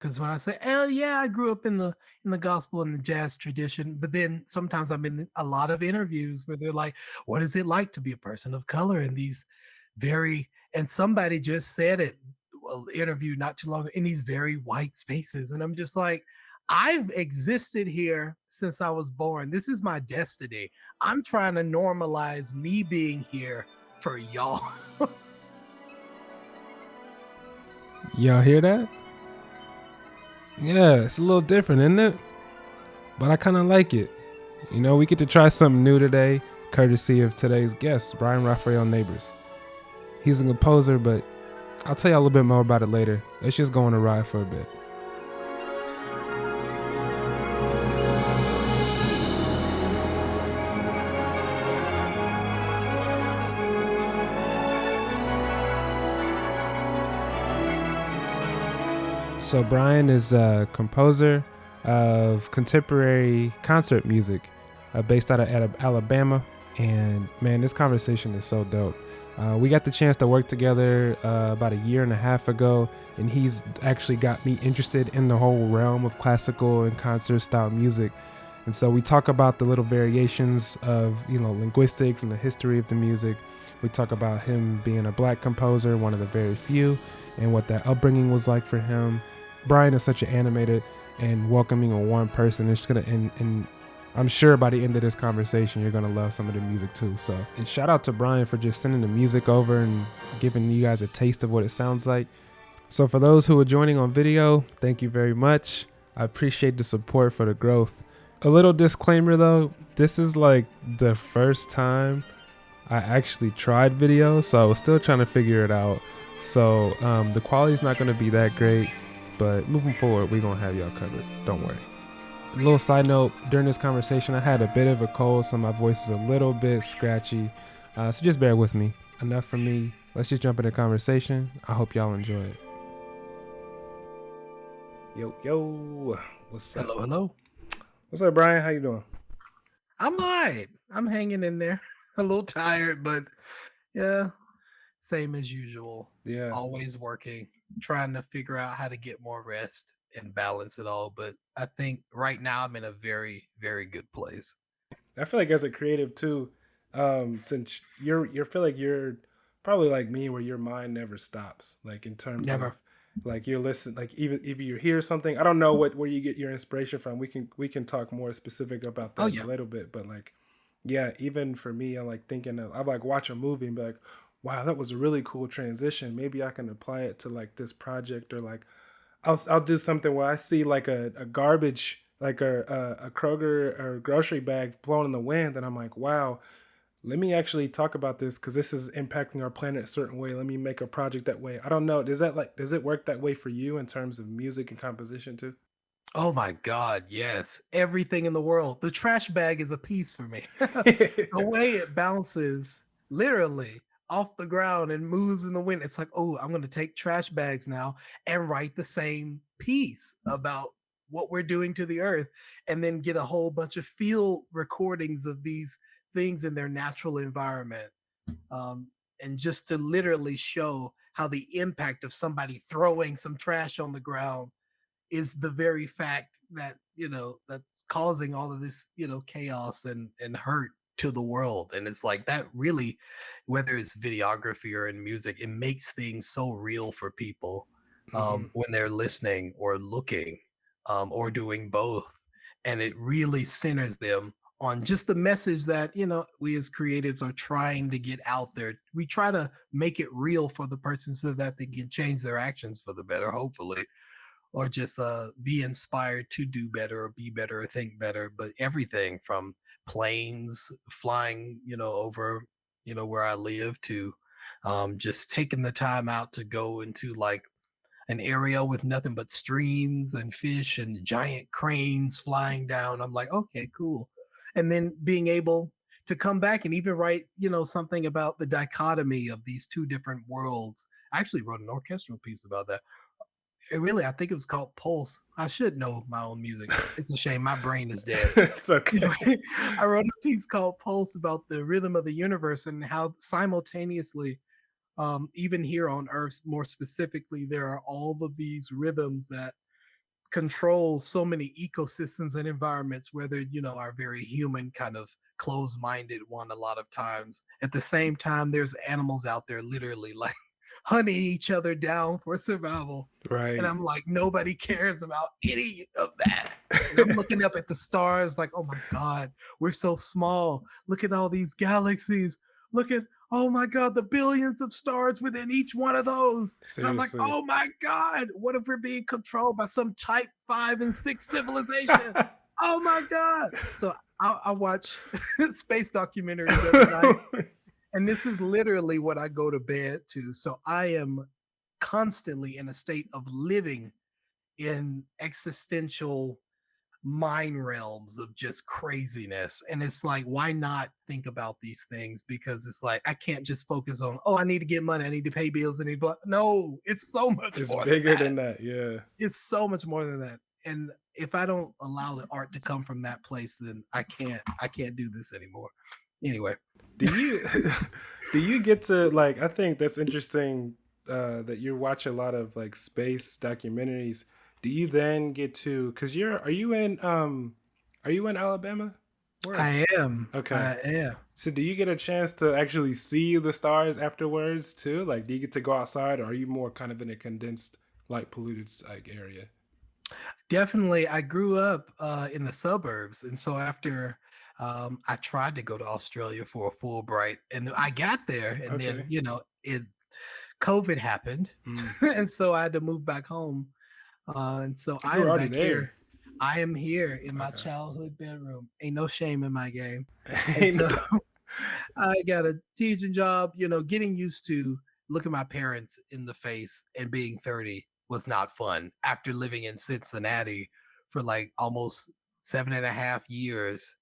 Because when I say, "Oh yeah, I grew up in the gospel and the jazz tradition," but then sometimes I'm in a lot of interviews where they're like, "What is it like to be a person of color in these very?" And somebody just said it, well, interview not too long in these very white spaces, and I'm just like, I've existed here since I was born. This is my destiny. I'm trying to normalize me being here for y'all. Y'all hear that? Yeah, it's a little different, isn't it? But I kind of like it. You know, we get to try something new today, courtesy of today's guest, Brian Raphael Nabors. He's a composer, but I'll tell you a little bit more about it later. Let's just go on a ride for a bit. So Brian is a composer of contemporary concert music based out of Alabama. And man, this conversation is so dope. We got the chance to work together about a year and a half ago, and he's actually got me interested in the whole realm of classical and concert style music. And so we talk about the little variations of, linguistics and the history of the music. We talk about him being a black composer, one of the very few, and what that upbringing was like for him. Brian is such an animated and welcoming and warm person. It's gonna and I'm sure by the end of this conversation you're gonna love some of the music too. So, and shout out to Brian for just sending the music over and giving you guys a taste of what it sounds like. So for those who are joining on video, thank you very much. I appreciate the support for the growth. A little disclaimer though, this is like the first time I actually tried video, so I was still trying to figure it out. So the quality's not gonna be that great. But moving forward, we're going to have y'all covered. Don't worry. A little side note, during this conversation, I had a bit of a cold, so my voice is a little bit scratchy. So just bear with me. Enough from me. Let's just jump into conversation. I hope y'all enjoy it. Yo. What's up? Hello. What's up, Brian? How you doing? I'm all right. I'm hanging in there. A little tired, but yeah, same as usual. Yeah. Always working, trying to figure out how to get more rest and balance it all. But I think right now I'm in a very, very good place. I feel like as a creative too, since you feel like you're probably like me where your mind never stops. Like in terms Never. of like you're listening, like even if you hear something, I don't know where you get your inspiration from. We can talk more specific about Oh that in a yeah. little bit, but like yeah, even for me, I'm like thinking of, I like watch a movie and be like, wow, that was a really cool transition. Maybe I can apply it to like this project, or like I'll do something where I see like a garbage, like a Kroger or grocery bag blowing in the wind, and I'm like, wow, let me actually talk about this because this is impacting our planet a certain way. Let me make a project that way. I don't know. Does it work that way for you in terms of music and composition too? Oh my God, yes. Everything in the world. The trash bag is a piece for me. The way it bounces literally off the ground and moves in the wind. It's like, oh, I'm going to take trash bags now and write the same piece about what we're doing to the earth, and then get a whole bunch of field recordings of these things in their natural environment. Um, and just to literally show how the impact of somebody throwing some trash on the ground is the very fact that, that's causing all of this, chaos and hurt to the world. And it's like that really, whether it's videography or in music, it makes things so real for people Hmm. when they're listening or looking, or doing both. And it really centers them on just the message that, we as creatives are trying to get out there. We try to make it real for the person so that they can change their actions for the better, hopefully, or just be inspired to do better or be better or think better. But everything from planes flying, over, where I live, to just taking the time out to go into like an area with nothing but streams and fish and giant cranes flying down. I'm like, okay, cool. And then being able to come back and even write, something about the dichotomy of these two different worlds. I actually wrote an orchestral piece about that. Really, I think it was called Pulse. I should know my own music. It's a shame my brain is dead. It's okay. Anyway, I wrote a piece called Pulse about the rhythm of the universe and how simultaneously, even here on Earth, more specifically, there are all of these rhythms that control so many ecosystems and environments, whether are very human, kind of closed-minded one a lot of times. At the same time, there's animals out there literally like hunting each other down for survival. And Right. I'm like, nobody cares about any of that. And I'm looking up at the stars like, oh my God, we're so small. Look at all these galaxies. Look at, oh my God, the billions of stars within each one of those. And I'm like, Seriously. oh my God, what if we're being controlled by some type 5 and 6 civilization? Oh my God. So I watch space documentaries every night. And this is literally what I go to bed to. So I am constantly in a state of living in existential mind realms of just craziness. And it's like, why not think about these things? Because it's like, I can't just focus on, oh, I need to get money, I need to pay bills, I need to, no, it's so much It's more bigger than than that. Yeah. it's so much more than that. And if I don't allow the art to come from that place, then I can't do this anymore. Anyway. Do you do you get to like? I think that's interesting that you watch a lot of like space documentaries. Do you then get to? Because are you in Alabama? Where? I am. Okay. I am. So do you get a chance to actually see the stars afterwards too? Like, do you get to go outside, or are you more kind of in a condensed, light polluted like area? Definitely. I grew up in the suburbs. And so after I tried to go to Australia for a Fulbright, and I got there, and then, Okay. COVID happened. Mm. And so I had to move back home. And so I You were am already back here. there. I am here in my Okay. childhood bedroom. Ain't no shame in my game. And Ain't so no- I got a teaching job, getting used to looking my parents in the face and being 30 was not fun after living in Cincinnati for like almost 7.5 years,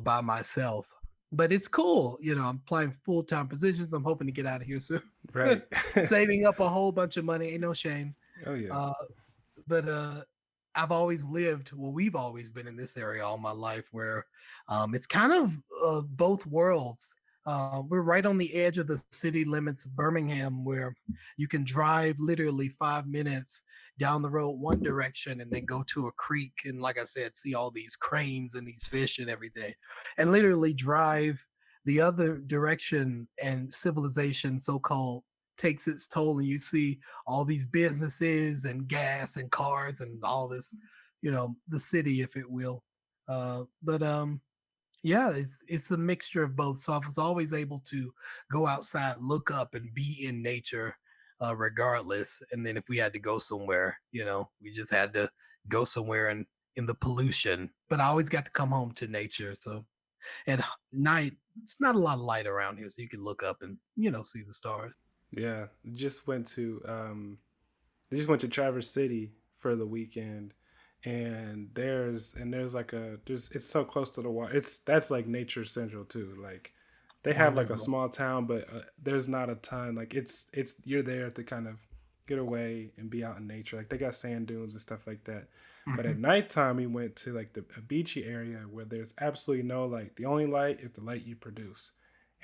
by myself. But it's cool. I'm applying full-time positions. I'm hoping to get out of here soon. right. Saving up a whole bunch of money. Ain't no shame. Oh yeah. Uh, but I've always lived, well, we've always been in this area all my life where it's kind of both worlds. We're right on the edge of the city limits of Birmingham, where you can drive literally 5 minutes down the road one direction and then go to a creek. And like I said, see all these cranes and these fish and everything, and literally drive the other direction, and civilization, so called, takes its toll. And you see all these businesses and gas and cars and all this, the city, if it will. But yeah, it's a mixture of both. So I was always able to go outside, look up, and be in nature, regardless. And then if we had to go somewhere, we just had to go somewhere in the pollution. But I always got to come home to nature. So at night, it's not a lot of light around here, so you can look up and see the stars. Yeah. Just went to Traverse City for the weekend, and there's like it's so close to the water. That's like nature central too. Like they have like a Wonderful. small town, but there's not a ton. Like it's you're there to kind of get away and be out in nature. Like they got sand dunes and stuff like that. But at Mhm. nighttime, we went to like a beachy area where there's absolutely no light. The only light is the light you produce,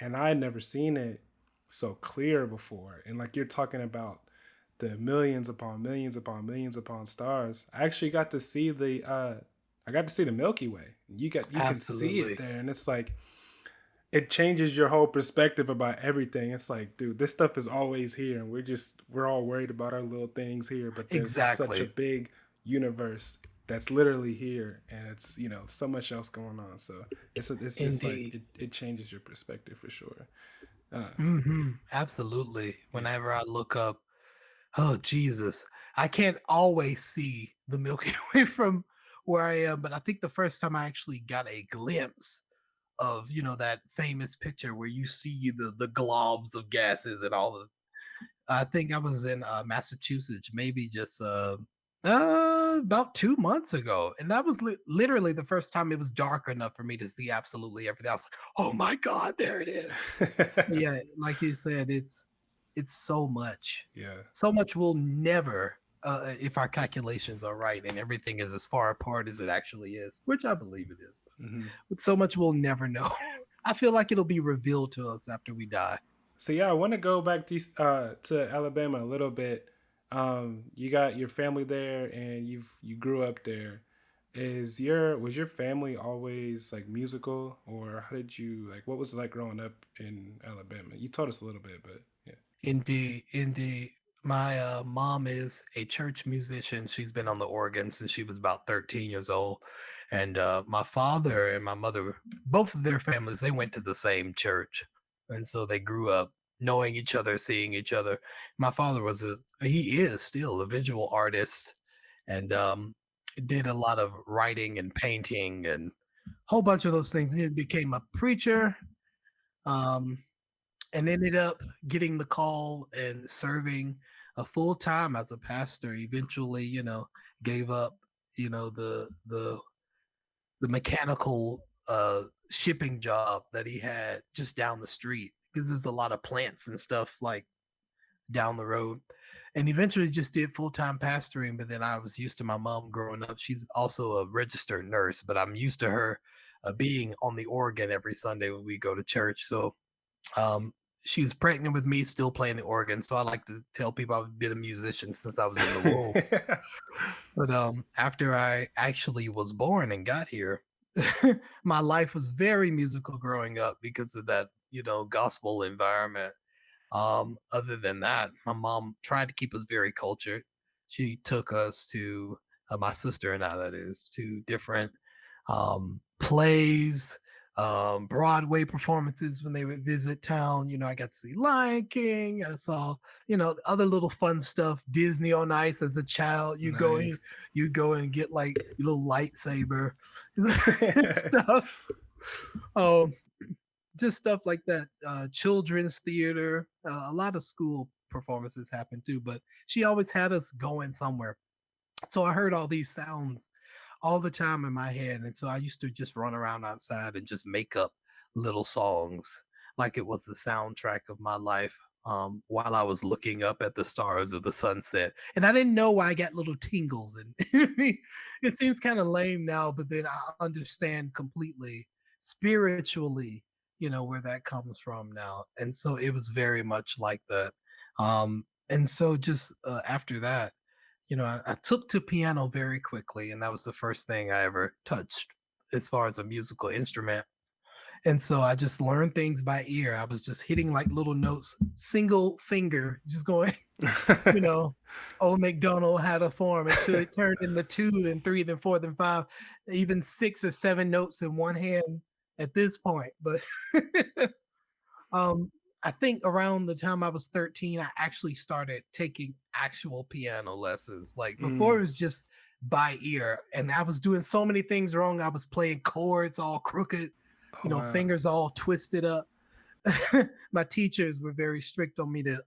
and I had never seen it so clear before. And like you're talking about the millions upon millions upon millions upon stars. I actually got to see the Milky Way. You can see it Absolutely. there, and it's like it changes your whole perspective about everything. It's like, dude, this stuff is always here, and we're all worried about our little things here, but there's such a Exactly. big universe that's literally here, and it's so much else going on. So it's just like Indeed. it changes your perspective for sure. Uh, Absolutely. yeah. Whenever I look up, oh Jesus, I can't always see the Milky Way from where I am, but I think the first time I actually got a glimpse of, that famous picture where you see the globs of gases and all the, I think I was in Massachusetts, maybe just about 2 months ago, and that was literally the first time it was dark enough for me to see absolutely everything. I was like, "Oh my God, there it is!" Yeah, like you said, it's yeah. so much we'll never, if our calculations are right and everything is as far apart as it actually is, which I believe it is. Hmm. But so much we'll never know. I feel like it'll be revealed to us after we die. So yeah, I want to go back to Alabama a little bit. You got your family there, and you grew up there. Was your family always like musical, or how did you like? What was it like growing up in Alabama? You told us a little bit, but yeah. Indeed, indeed. My mom is a church musician. She's been on the organ since she was about 13 years old. And my father and my mother, both of their families, they went to the same church. And so they grew up knowing each other, seeing each other. My father he is still a visual artist and did a lot of writing and painting and a whole bunch of those things. He became a preacher. Um, and ended up getting the call and serving a full time as a pastor. Eventually, gave up, the mechanical shipping job that he had just down the street because there's a lot of plants and stuff like down the road. And eventually just did full time pastoring. But then I was used to my mom growing up. She's also a registered nurse, but I'm used to her being on the organ every Sunday when we go to church. So um, she was pregnant with me, still playing the organ. So I like to tell people I've been a musician since I was in the womb. But after I actually was born and got here, my life was very musical growing up because of that, gospel environment. Other than that, my mom tried to keep us very cultured. She took us to my sister and I, that is, to different plays, Broadway performances when they would visit town. I got to see Lion King. I saw, other little fun stuff. Disney on Ice as a child. Nice. You go and get like your little lightsaber stuff. Um, just stuff like that. Children's theater. A lot of school performances happen too, but she always had us going somewhere. So I heard all these sounds all the time in my head. And so I used to just run around outside and just make up little songs like it was the soundtrack of my life while I was looking up at the stars of the sunset. And I didn't know why I got little tingles. And it seems kind of lame now, but then I understand completely spiritually, where that comes from now. And so it was very much like that. And so just after that, I took to piano very quickly, and that was the first thing I ever touched as far as a musical instrument. And so I just learned things by ear. I was just hitting like little notes, single finger, just going, you know, old McDonald had a farm until it turned into two, then three, then four, then five, even 6 or 7 notes in one hand at this point. But um, I think around the time I was 13, I actually started taking actual piano lessons. Like before, it was just by ear, and I was doing so many things wrong. I was playing chords all crooked, Wow. fingers all twisted up. My teachers were very strict on me to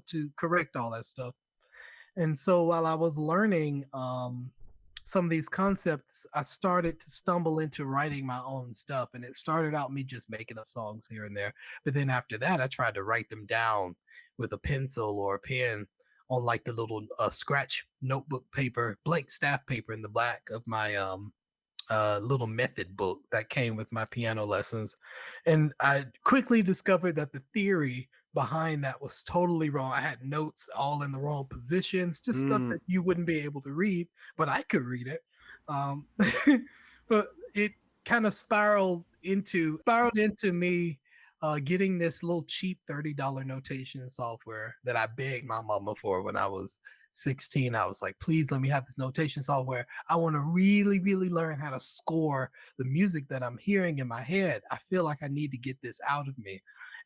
to correct all that stuff. And so while I was learning some of these concepts, I started to stumble into writing my own stuff. And it started out me just making up songs here and there. But then after that, I tried to write them down with a pencil or a pen on like the little scratch notebook paper, blank staff paper in the back of my little method book that came with my piano lessons. And I quickly discovered that the theory behind that was totally wrong. I had notes all in the wrong positions, just stuff that you wouldn't be able to read, but I could read it. Um, but it kind of spiraled into me getting this little cheap $30 notation software that I begged my mama for when I was 16. I was like, please let me have this notation software. I want to really, really learn how to score the music that I'm hearing in my head. I feel like I need to get this out of me.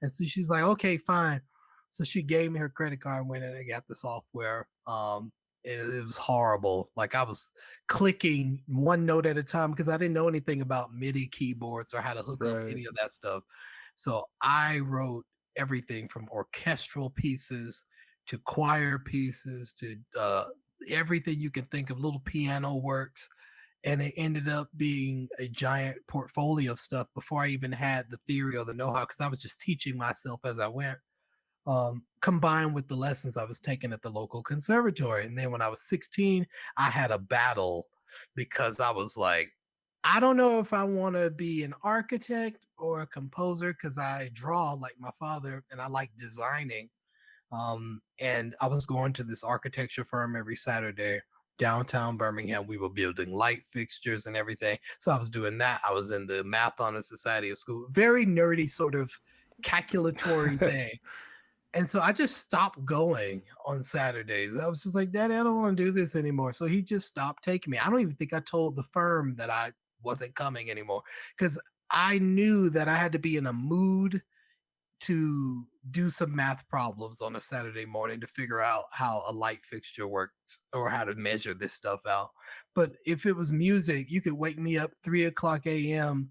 And so she's like, okay, fine. So she gave me her credit card and went and I got the software. It was horrible. Like I was clicking one note at a time because I didn't know anything about MIDI keyboards or how to hook up any of that stuff. So I wrote everything from orchestral pieces to choir pieces to everything you can think of, little piano works. And it ended up being a giant portfolio of stuff before I even had the theory or the know-how, because I was just teaching myself as I went, combined with the lessons I was taking at the local conservatory. And then when I was 16, I had a battle because I was like, I don't know if I want to be an architect or a composer because I draw like my father and I like designing. And I was going to this architecture firm every Saturday downtown Birmingham. We were building light fixtures and everything. So I was doing that. I was in the Math Honor Society of School, very nerdy sort of calculatory thing. And so I just stopped going on Saturdays. I was just like, Daddy, I don't want to do this anymore. So he just stopped taking me. I don't even think I told the firm that I wasn't coming anymore because I knew that I had to be in a mood to do some math problems on a Saturday morning to figure out how a light fixture works or how to measure this stuff out. But if it was music, you could wake me up 3 o'clock a.m.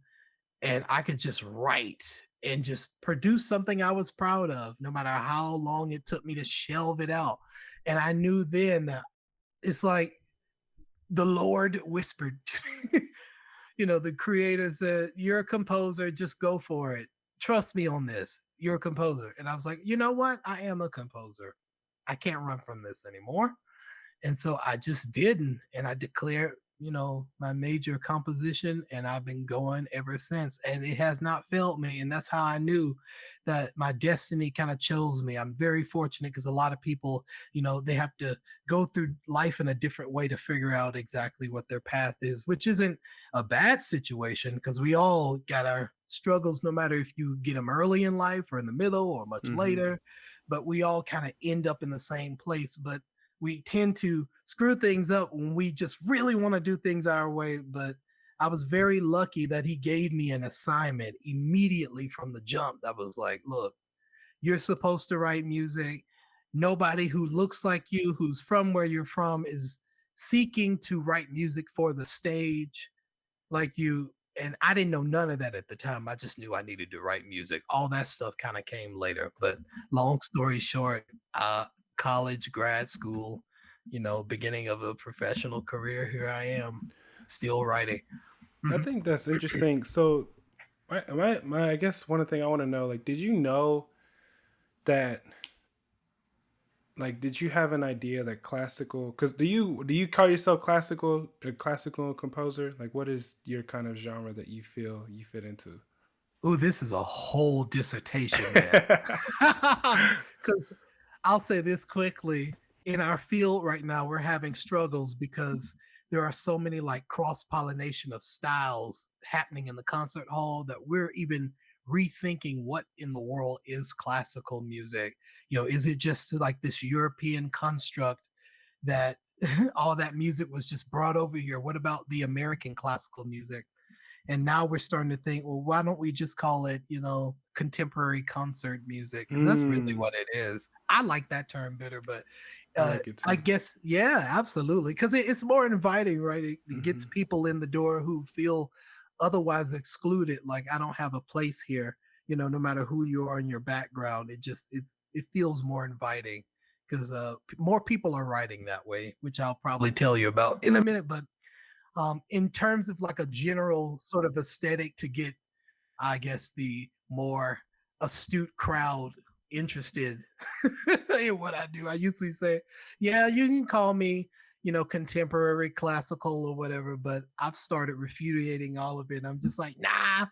and I could just write and just produce something I was proud of, no matter how long it took me to shelve it out. And I knew then that it's like the Lord whispered to me, the creator said, "You're a composer, just go for it. Trust me on this. You're a composer." And I was like, you know what? I am a composer. I can't run from this anymore. And so I just didn't. And I declared, my major composition, and I've been going ever since. And it has not failed me. And that's how I knew that my destiny kind of chose me. I'm very fortunate because a lot of people, they have to go through life in a different way to figure out exactly what their path is, which isn't a bad situation because we all got our struggles, no matter if you get them early in life or in the middle or much later. But we all kind of end up in the same place. But we tend to screw things up when we just really want to do things our way. But I was very lucky that he gave me an assignment immediately from the jump that was like, look, you're supposed to write music. Nobody who looks like you, who's from where you're from, is seeking to write music for the stage like you. And I didn't know none of that at the time. I just knew I needed to write music. All that stuff kind of came later. But long story short, college, grad school, beginning of a professional career, here I am, still writing. I think that's interesting. So, I guess one thing I want to know, like, did you know that, like, did you have an idea that classical? Because do you call yourself a classical composer? Like, what is your kind of genre that you feel you fit into? Oh, this is a whole dissertation, man. Because I'll say this quickly. In our field right now, we're having struggles because there are so many like cross-pollination of styles happening in the concert hall that we're even rethinking what in the world is classical music. Is it just like this European construct that all that music was just brought over here? What about the American classical music? And now we're starting to think, well, why don't we just call it, contemporary concert music? Because that's really what it is. I like that term better, but like it too. I guess, yeah, absolutely. Because it's more inviting, right? It gets people in the door who feel otherwise excluded. Like, I don't have a place here, no matter who you are in your background. It feels more inviting because more people are writing that way, which I'll probably tell you about in a minute. But in terms of like a general sort of aesthetic to get, I guess, the more astute crowd interested in what I do, I usually say, yeah, you can call me, contemporary classical or whatever, but I've started refuting all of it. I'm just like, nah,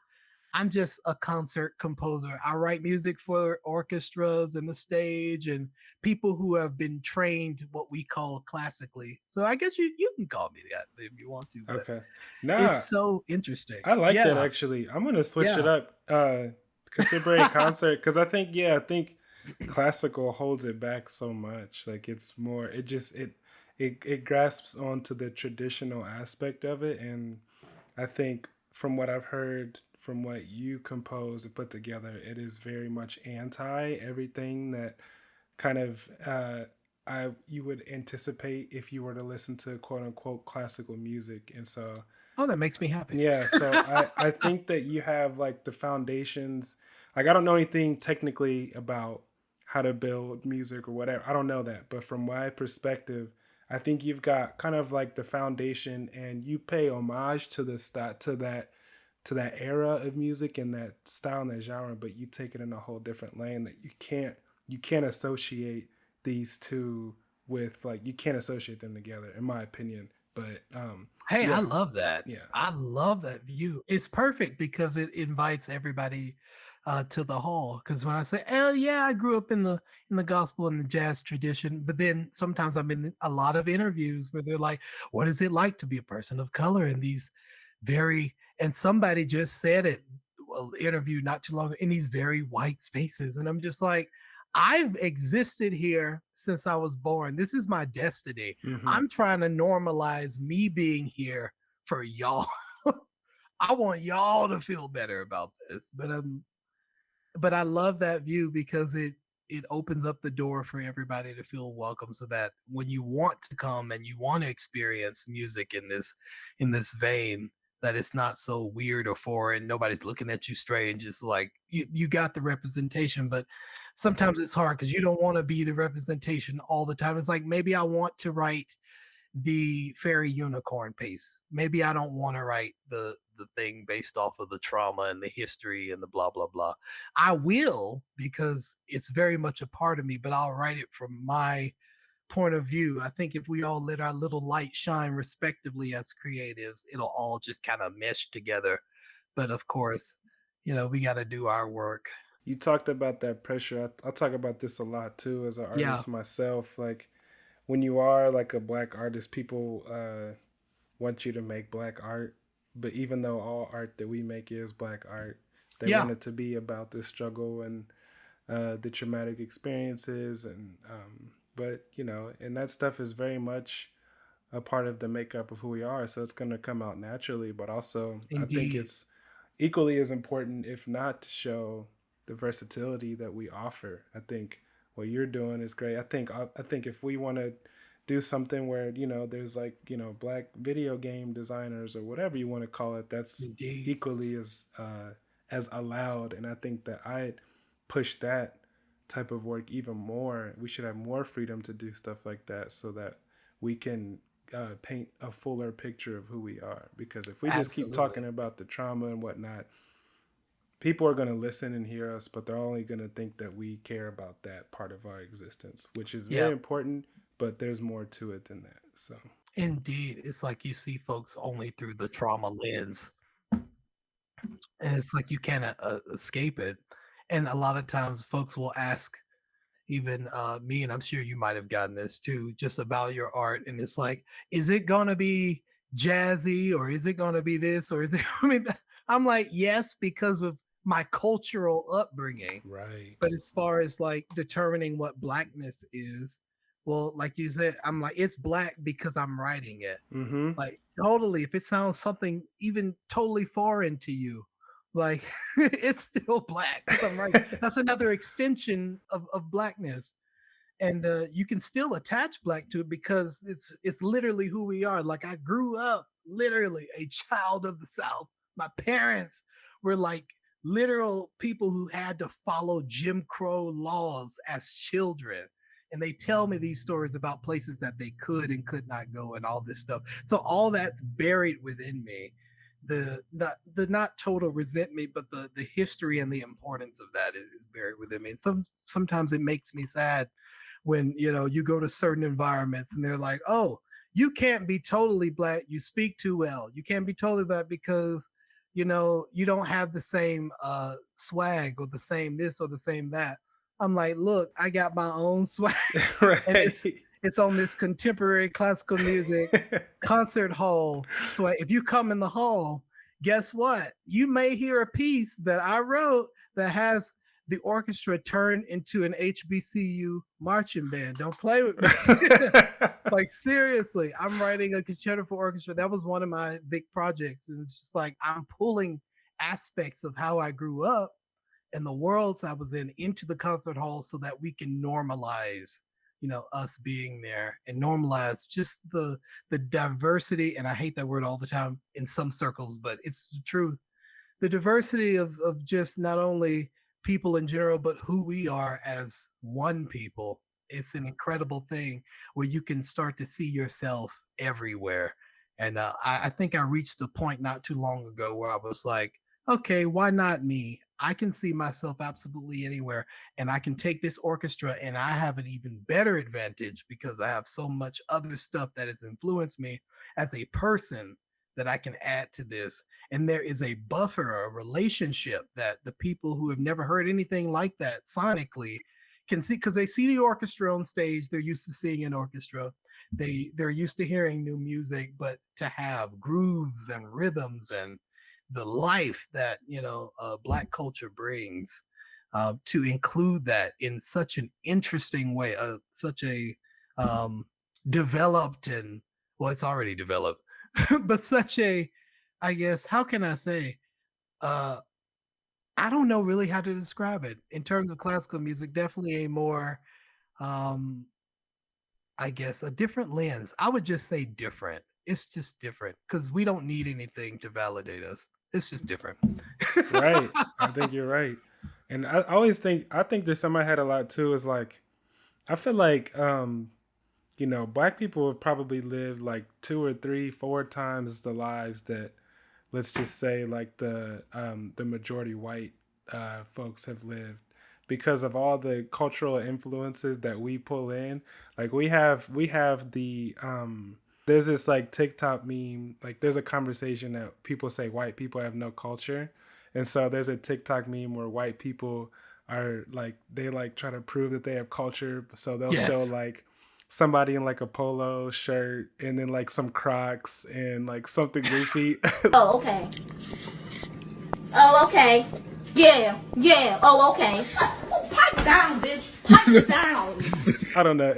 I'm just a concert composer. I write music for orchestras and the stage and people who have been trained what we call classically. So I guess you can call me that if you want to. But Okay. it's so interesting. I like that actually. I'm gonna switch it up. Contemporary concert, because I think classical holds it back so much. Like it's more, it grasps onto the traditional aspect of it, and I think from what I've heard, from what you compose and put together, it is very much anti everything that kind of you would anticipate if you were to listen to quote unquote classical music. And so that makes me happy. Yeah, so I think that you have like the foundations. Like I don't know anything technically about how to build music or whatever. I don't know that, but from my perspective, I think you've got kind of like the foundation, and you pay homage to that era of music and that style and that genre, but you take it in a whole different lane that you can't associate these two with, like, you can't associate them together, in my opinion. But hey, yeah. I love that. Yeah, I love that view. It's perfect because it invites everybody to the hall. Because when I say, "Oh yeah, I grew up in the gospel and the jazz tradition," but then sometimes I'm in a lot of interviews where they're like, "What is it like to be a person of color in these very?" And somebody just said it, well, interview not too long in these very white spaces, and I'm just like, I've existed here since I was born. This is my destiny. Hmm. I'm trying to normalize me being here for y'all. I want y'all to feel better about this. But I love that view because it opens up the door for everybody to feel welcome so that when you want to come and you want to experience music in this vein, that it's not so weird or foreign. Nobody's looking at you strange. Just like you got the representation, but sometimes it's hard because you don't want to be the representation all the time. It's like maybe I want to write the fairy unicorn piece. Maybe I don't want to write the thing based off of the trauma and the history and the blah blah blah. I will because it's very much a part of me, but I'll write it from my point of view. I think if we all let our little light shine respectively as creatives, it'll all just kind of mesh together. But of course, we got to do our work. You talked about that pressure. I talk about this a lot too as an Yeah. artist myself. Like when you are like a black artist, people want you to make black art. But even though all art that we make is black art, they Yeah. want it to be about the struggle and the traumatic experiences. And but and that stuff is very much a part of the makeup of who we are. So it's going to come out naturally. But also, I think Indeed. it's equally as important, if not to show the versatility that we offer. I think what you're doing is great. I think if we want to do something where there's like black video game designers or whatever you want to call it, that's Indeed. equally as allowed. And I think that I push that type of work even more. We should have more freedom to do stuff like that so that we can paint a fuller picture of who we are. Because if we just keep Absolutely. talking about the trauma and whatnot, people are going to listen and hear us, but they're only going to think that we care about that part of our existence, which is Yeah. very important, but there's more to it than that. So, Indeed. It's like you see folks only through the trauma lens, and it's like you can't escape it. And a lot of times folks will ask even me, and I'm sure you might have gotten this too, just about your art. And it's like, is it going to be jazzy or is it going to be this or is it, I mean, I'm like, yes, because of my cultural upbringing. right. But as far as like determining what blackness is, well, like you said, I'm like, it's black because I'm writing it. Mm-hmm. Like totally, if it sounds something even totally foreign to you, like it's still black because I'm right. That's another extension of blackness. And you can still attach black to it because it's literally who we are. Like I grew up literally a child of the South. My parents were like literal people who had to follow Jim Crow laws as children. And they tell me these stories about places that they could and could not go and all this stuff. So all that's buried within me. The not total resentment, but the history and the importance of that is buried within me. And sometimes it makes me sad when you go to certain environments and they're like, oh, you can't be totally black, you speak too well, you can't be totally black because you don't have the same swag or the same this or the same that. I'm like, look, I got my own swag. And Right. it's on this contemporary classical music concert hall. So if you come in the hall, guess what, you may hear a piece that I wrote that has the orchestra turned into an HBCU marching band. Don't play with me. Like seriously, I'm writing a concerto for orchestra. That was one of my big projects, and it's just like I'm pulling aspects of how I grew up and the worlds I was in into the concert hall so that we can normalize us being there and normalize just the diversity. And I hate that word all the time in some circles, but it's the truth. The diversity of just not only people in general, but who we are as one people. It's an incredible thing where you can start to see yourself everywhere. And I think I reached a point not too long ago where I was like, okay, why not me? I can see myself absolutely anywhere. And I can take this orchestra and I have an even better advantage because I have so much other stuff that has influenced me as a person that I can add to this. And there is a buffer, a relationship that the people who have never heard anything like that sonically can see, because they see the orchestra on stage. They're used to seeing an orchestra. They're used to hearing new music, but to have grooves and rhythms and the life that Black culture brings, to include that in such an interesting way, such a developed and, well, it's already developed, but such a, I guess, how can I say, uh, I don't know really how to describe it in terms of classical music. Definitely a more, um, I guess, a different lens. I would just say different. It's just different because we don't need anything to validate us. It's just different. Right. I think you're right. And I always think, I think there's something I had a lot too, is like, I feel like, Black people have probably lived like 2 or 3, 4 times the lives that, let's just say, like the majority white folks have lived, because of all the cultural influences that we pull in. Like we have the there's this like TikTok meme, like there's a conversation that people say white people have no culture. And so there's a TikTok meme where white people are like, they like try to prove that they have culture. So they'll show Yes. like somebody in like a polo shirt and then like some Crocs and like something goofy. Oh, okay. Oh, okay. Yeah, yeah. Oh, okay. Pipe down, bitch. Pipe down. I don't know.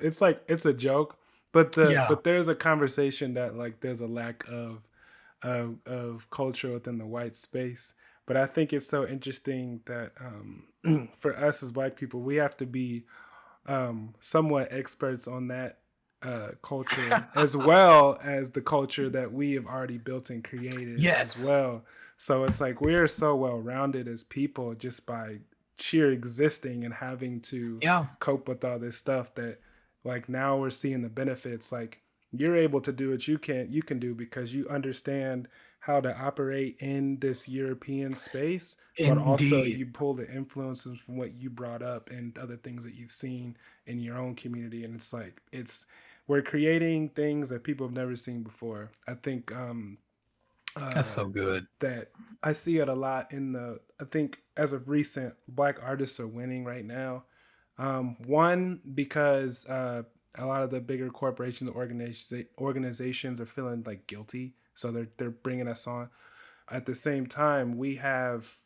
It's like, it's a joke, but Yeah. but there's a conversation that like there's a lack of culture within the white space. But I think it's so interesting that for us as white people, we have to be somewhat experts on that culture as well as the culture that we have already built and created as well. So it's like we're so well rounded as people just by sheer existing and having to cope with all this stuff, that like now we're seeing the benefits. Like you're able to do what you can do because you understand how to operate in this European space. But also you pull the influences from what you brought up and other things that you've seen in your own community. And it's like, we're creating things that people have never seen before. I think that's so good. That I see it a lot I think as of recent, Black artists are winning right now. One, because a lot of the bigger corporations, organizations are feeling like guilty. So they're bringing us on. At the same time, we have,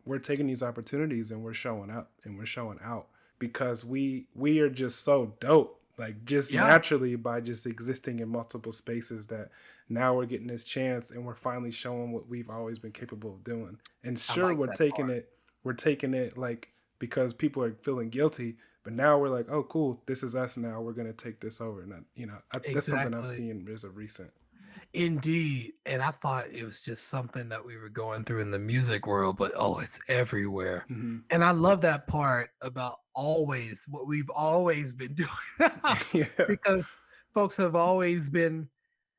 we're taking these opportunities and we're showing up and we're showing out because we are just so dope. Like just naturally by just existing in multiple spaces, that now we're getting this chance and we're finally showing what we've always been capable of doing. And sure, we're taking it like because people are feeling guilty, but now we're like, oh, cool, this is us now. We're going to take this over. And that's something I've seen as of recent. Indeed. And I thought it was just something that we were going through in the music world, but it's everywhere. Mm-hmm. And I love that part about always what we've always been doing. Because folks have always been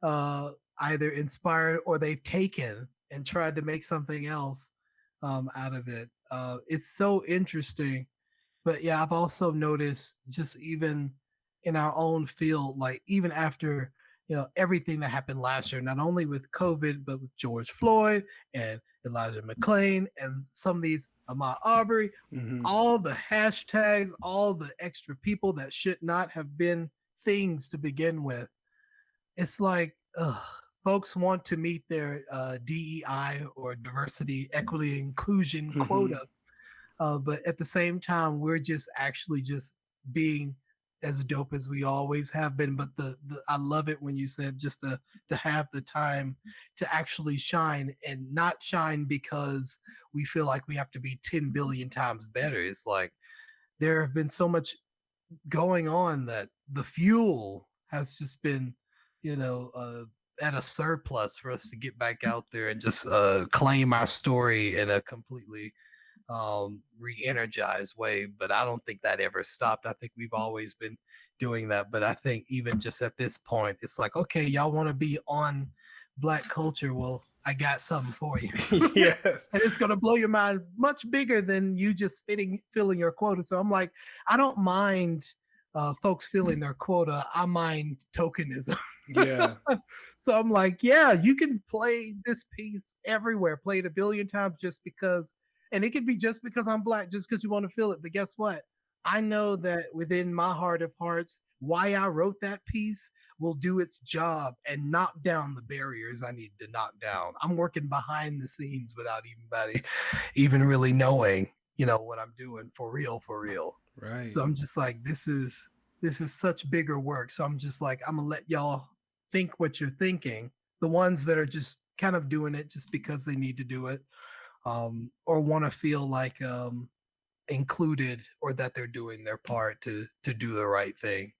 either inspired or they've taken and tried to make something else out of it. It's so interesting. But yeah, I've also noticed just even in our own field, like even after everything that happened last year, not only with COVID, but with George Floyd and Elijah McClain and some of these Ahmaud Arbery, all the hashtags, all the extra people that should not have been things to begin with. It's like, folks want to meet their DEI or diversity, equity, inclusion quota. But at the same time, we're just actually just being as dope as we always have been. But I love it when you said just to have the time to actually shine, and not shine because we feel like we have to be 10 billion times better. It's like there have been so much going on that the fuel has just been, at a surplus for us to get back out there and just claim our story in a completely re-energized way. But I don't think that ever stopped. I think we've always been doing that. But I think even just at this point, it's like, okay, y'all want to be on Black culture? Well, I got something for you. Yes. And it's going to blow your mind much bigger than you just filling your quota. So I'm like, I don't mind folks feeling their quota, I mind tokenism. Yeah. So I'm like, yeah, you can play this piece everywhere, play it a billion times just because, and it could be just because I'm Black, just because you want to feel it. But guess what? I know that within my heart of hearts, why I wrote that piece will do its job and knock down the barriers I need to knock down. I'm working behind the scenes without anybody even really knowing, what I'm doing for real, for real. Right. So I'm just like, this is such bigger work. So I'm just like, I'm gonna let y'all think what you're thinking. The ones that are just kind of doing it just because they need to do it, or want to feel like included, or that they're doing their part to do the right thing.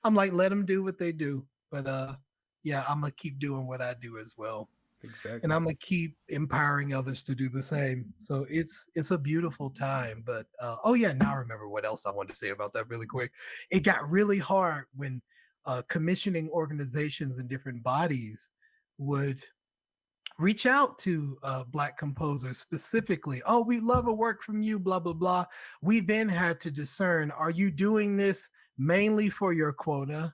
I'm like, let them do what they do. But yeah, I'm gonna keep doing what I do as well. Exactly. And I'm gonna keep empowering others to do the same. So it's a beautiful time. But oh yeah, now I remember what else I wanted to say about that really quick. It got really hard when commissioning organizations and different bodies would reach out to Black composers specifically. Oh, we love a work from you, blah, blah, blah. We then had to discern, are you doing this mainly for your quota?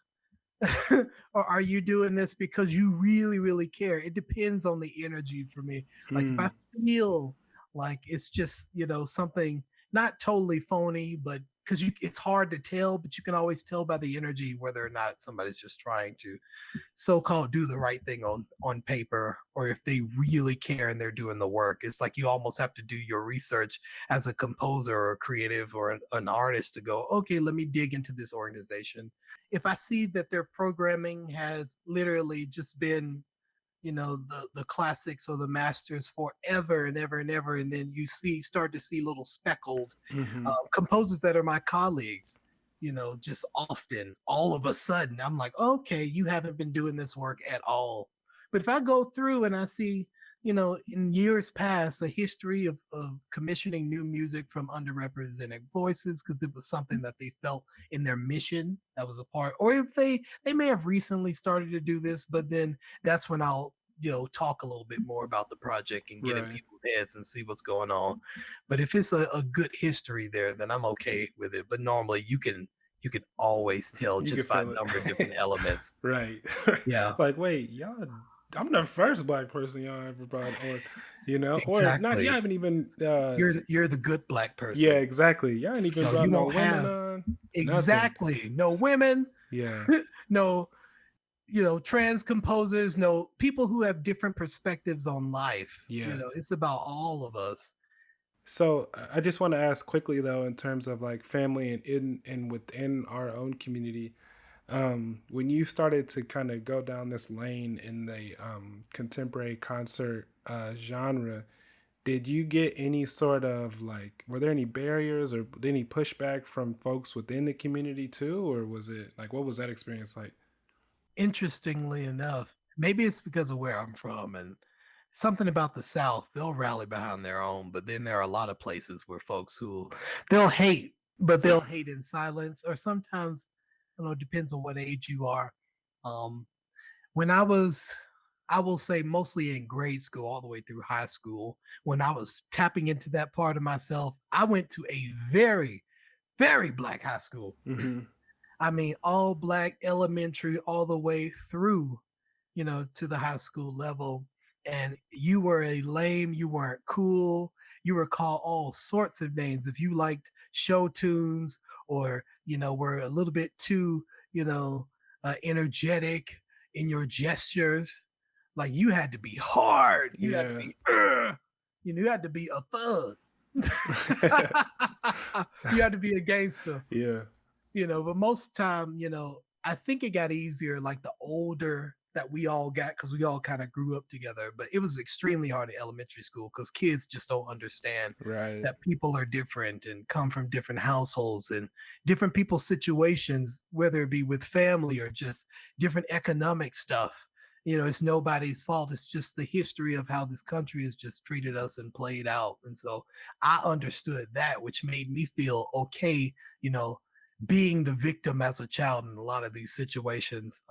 Or are you doing this because you really, really care? It depends on the energy for me. Like if I feel like it's just, something not totally phony, but because it's hard to tell, but you can always tell by the energy whether or not somebody's just trying to so-called do the right thing on paper, or if they really care and they're doing the work. It's like you almost have to do your research as a composer or creative or an artist to go, okay, let me dig into this organization. If I see that their programming has literally just been, the classics or the masters forever and ever and ever, and then you start to see little speckled composers that are my colleagues, just often all of a sudden I'm like, okay, you haven't been doing this work at all. But if I go through and I see, in years past, a history of commissioning new music from underrepresented voices because it was something that they felt in their mission that was a part, or if they may have recently started to do this, but then that's when I'll talk a little bit more about the project and get in people's heads and see what's going on. But if it's a good history there, then I'm okay with it. But normally you can always tell just by a number of different elements. Right. Yeah. Like, wait, y'all, I'm the first Black person y'all ever brought, or Exactly. or not. Y'all haven't even. You're the good Black person. Yeah, exactly. Y'all ain't even brought no women on. Exactly. Nothing. No women. Yeah. No, trans composers. No people who have different perspectives on life. Yeah. It's about all of us. So I just want to ask quickly though, in terms of like family and within our own community. When you started to kind of go down this lane in the contemporary concert genre, did you get any sort of like, were there any barriers or any pushback from folks within the community too? Or was it like, what was that experience like? Interestingly enough, maybe it's because of where I'm from and something about the South, they'll rally behind their own, but then there are a lot of places where folks who they'll hate, but they'll hate in silence, or sometimes, it depends on what age you are. When I will say mostly in grade school, all the way through high school, when I was tapping into that part of myself, I went to a very, very Black high school. Mm-hmm. I mean, all Black elementary, all the way through, to the high school level. And you were a lame, you weren't cool, you were called all sorts of names if you liked show tunes, or were a little bit too energetic in your gestures. Like you had to be hard, you had to be you had to be a thug. You had to be a gangster. But most time, I think it got easier like the older that we all got, because we all kind of grew up together. But it was extremely hard in elementary school because kids just don't understand that people are different and come from different households and different people's situations, whether it be with family or just different economic stuff. It's nobody's fault. It's just the history of how this country has just treated us and played out. And so I understood that, which made me feel okay, being the victim as a child in a lot of these situations.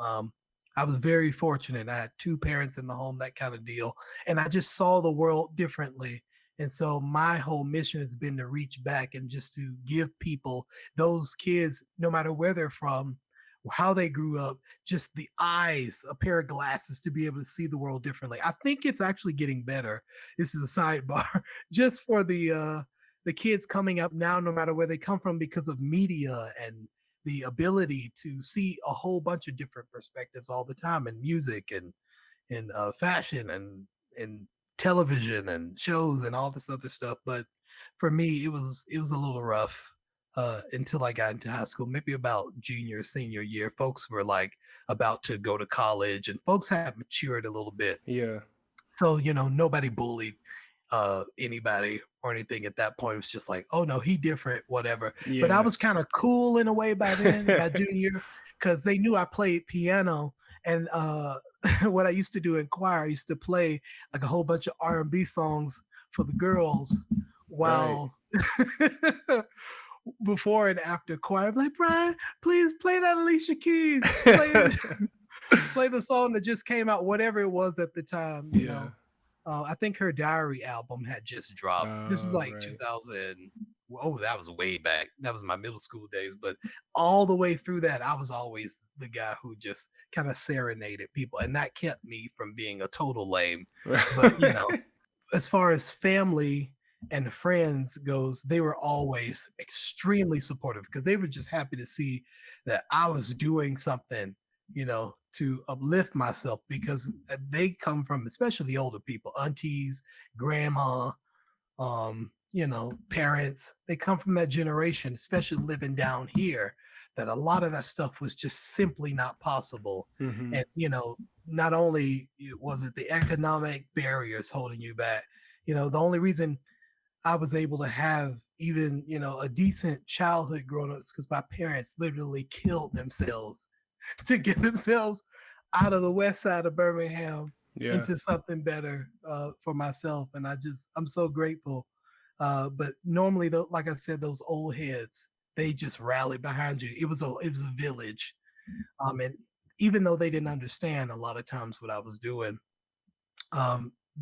I was very fortunate. I had two parents in the home, that kind of deal. And I just saw the world differently And so my whole mission has been to reach back and just to give people, those kids, no matter where they're from, how they grew up, just the eyes, a pair of glasses to be able to see the world differently. I think it's actually getting better. This is a sidebar, just for the kids coming up now, no matter where they come from, because of media and the ability to see a whole bunch of different perspectives all the time in music and in fashion and television and shows and all this other stuff. But for me, it was a little rough until I got into high school. Maybe about junior, senior year, folks were like about to go to college, and folks had matured a little bit. Yeah. So nobody bullied anybody or anything at that point. It was just like, oh no, he different, whatever. But I Yeah. was kind of cool in a way by then, by junior year, because they knew I played piano. And what I used to do in choir, I used to play like a whole bunch of R&B songs for the girls while before and after choir. I'm like, Brian, please play that Alicia Keys. Play the song that just came out, whatever it was at the time, Yeah. I think her Diary album had just dropped. This was like right. 2000. Oh, that was way back. That was my middle school days. But all the way through that, I was always the guy who just kind of serenaded people. And that kept me from being a total lame. But, as far as family and friends goes, they were always extremely supportive because they were just happy to see that I was doing something, to uplift myself, because they come from, especially the older people, aunties, grandma, parents. They come from that generation, especially living down here, that a lot of that stuff was just simply not possible. Mhm. And not only was it the economic barriers holding you back, the only reason I was able to have even a decent childhood growing up is because my parents literally killed themselves to get themselves out of the west side of Birmingham Yeah. into something better for myself. And I'm so grateful. But normally, though, like I said, those old heads, they just rallied behind you. It was a village. And even though they didn't understand a lot of times what I was doing,